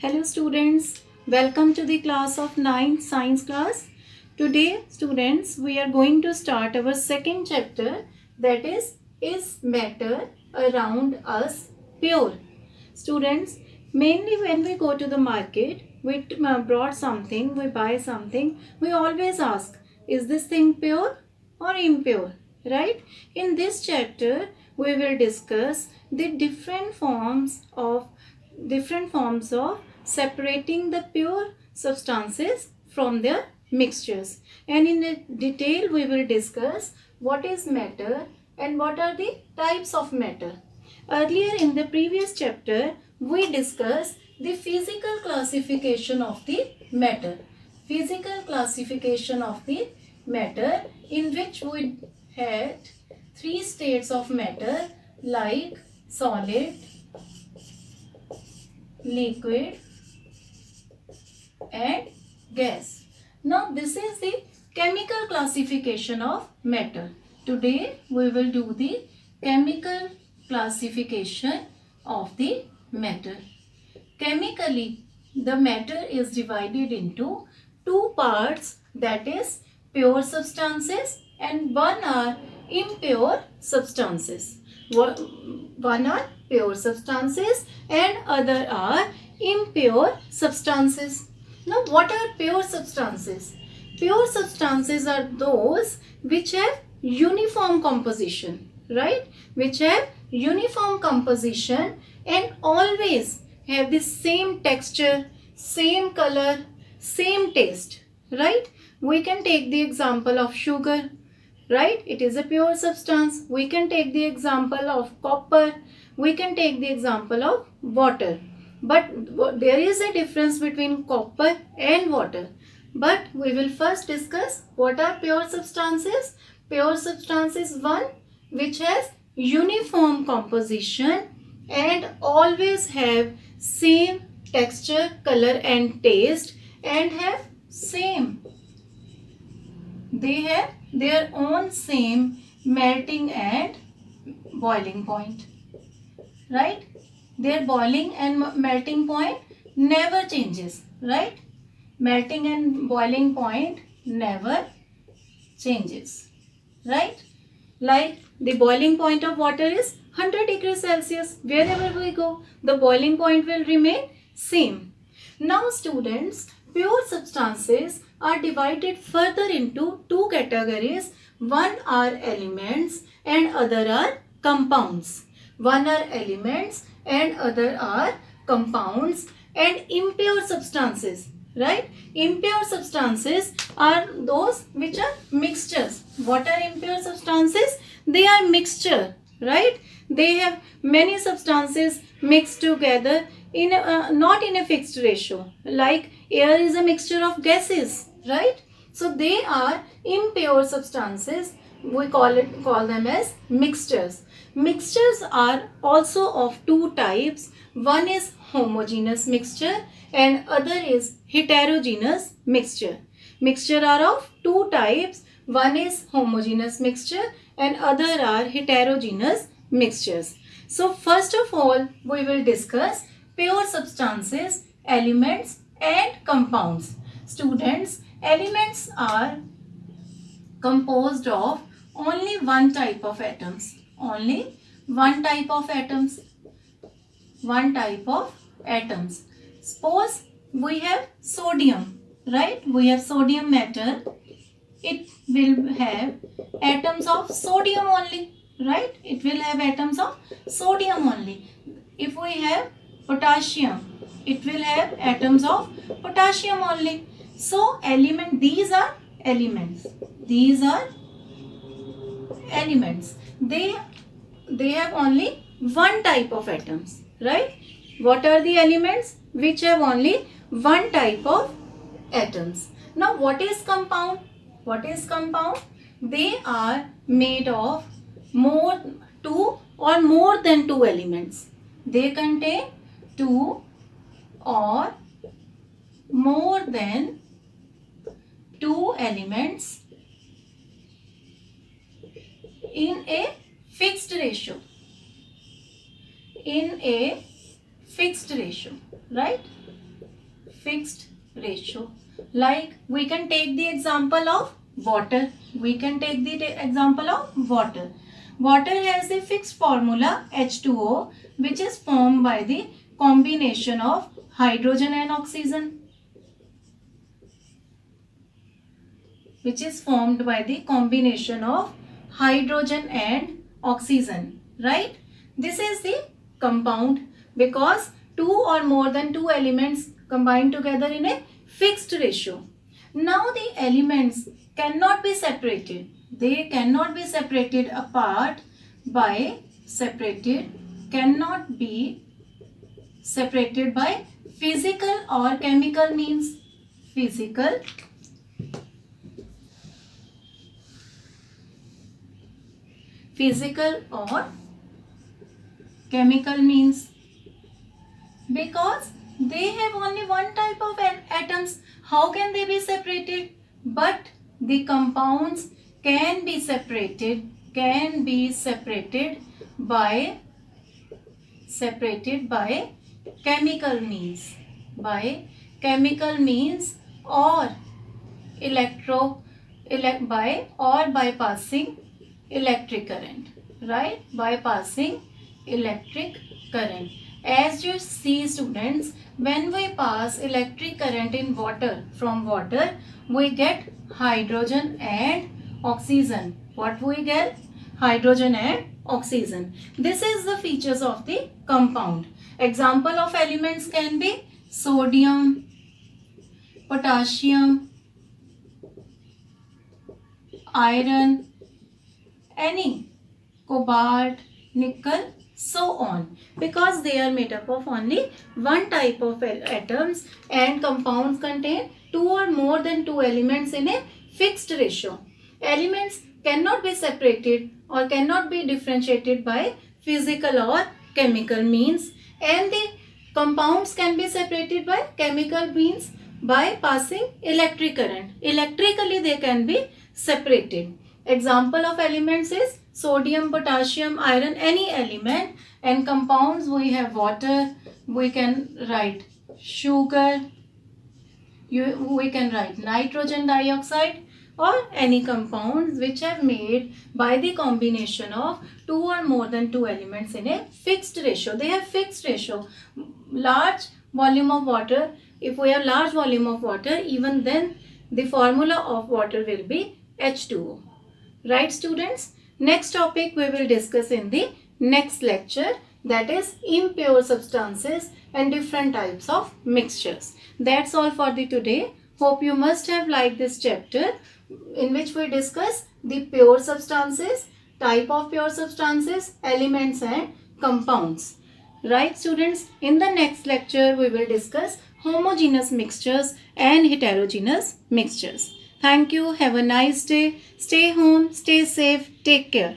Hello students, welcome to the class of 9th science class. Today students, we are going to start our second chapter, that is matter around us pure? Students, mainly when we go to the market, we brought something, we buy something, we always ask, is this thing pure or impure? Right? In this chapter, we will discuss the different forms of separating the pure substances from their mixtures, and in detail we will discuss what is matter and what are the types of matter. Earlier in the previous chapter we discussed the physical classification of the matter. Physical classification of the matter, in which we had three states of matter like solid, liquid and gas. Now this is the chemical classification of matter. Today we will do the chemical classification of the matter. Chemically, the matter is divided into two parts, that is pure substances and one are impure substances. One are pure substances and other are impure substances. Now what are pure substances? Pure substances are those which have uniform composition, right? Which have uniform composition and always have the same texture, same color, same taste, right? We can take the example of sugar, right? It is a pure substance. We can take the example of copper. We can take the example of water. But there is a difference between copper and water. But we will first discuss what are pure substances. Pure substance is one which has uniform composition and always have same texture, color and taste, and have same, they have their own same melting and boiling point, right? Their boiling and melting point never changes, right? Melting and boiling point never changes, right? Like the boiling point of water is 100 degrees Celsius. Wherever we go, the boiling point will remain same. Now students, pure substances are divided further into two categories. One are elements and other are compounds. One are elements and other are compounds. And impure substances, right? Impure substances are those which are mixtures. What are impure substances? They are mixture, right? They have many substances mixed together in not in a fixed ratio. Like air is a mixture of gases, right? So they are impure substances. We call them as mixtures. Mixtures are also of two types. One is homogeneous mixture and other is heterogeneous mixture. Mixture are of two types. One is homogeneous mixture and other are heterogeneous mixtures. So first of all, we will discuss pure substances, elements and compounds. Students, elements are composed of only one type of atoms. Only one type of atoms. One type of atoms. Suppose we have sodium, right? We have sodium metal. It will have atoms of sodium only, right? It will have atoms of sodium only. If we have potassium, it will have atoms of potassium only. So these are elements. These are elements. They have only one type of atoms, right? What are the elements which have only one type of atoms? Now what is compound? What is compound? They are made of two or more than two elements. They contain two or more than two elements in a fixed ratio. In a fixed ratio, right? fixed ratio. Like we can take the example of water. We can take the example of water. Water has a fixed formula H2O, which is formed by the combination of hydrogen and oxygen. Which is formed by the combination of hydrogen and oxygen, right? This is the compound because two or more than two elements combine together in a fixed ratio. Now the elements cannot be separated. They cannot be separated apart by cannot be separated by physical or chemical means. Physical or chemical means, because they have only one type of atoms. How can they be separated? But the compounds can be separated by chemical means, or bypassing electric current, right? Bypassing electric current. As you see, students, when we pass electric current in water, from water, we get hydrogen and oxygen. What we get? Hydrogen and oxygen. This is the features of the compound. Example of elements can be sodium, potassium, iron, any cobalt, nickel, so on, because they are made up of only one type of atoms, and compounds contain two or more than two elements in a fixed ratio. Elements cannot be separated or cannot be differentiated by physical or chemical means, and the compounds can be separated by chemical means by passing electric current. Electrically they can be separated. Example of elements is sodium, potassium, iron, any element. And compounds, we have water, we can write sugar, we can write nitrogen dioxide, or any compounds which have made by the combination of two or more than two elements in a fixed ratio. They have fixed ratio. Large volume of water, if we have large volume of water, even then the formula of water will be H2O. Right, students? Next topic we will discuss in the next lecture, that is impure substances and different types of mixtures. That's all for the today. Hope you must have liked this chapter, in which we discuss the pure substances, type of pure substances, elements and compounds. Right, students? In the next lecture we will discuss homogeneous mixtures and heterogeneous mixtures. Thank you. Have a nice day. Stay home. Stay safe. Take care.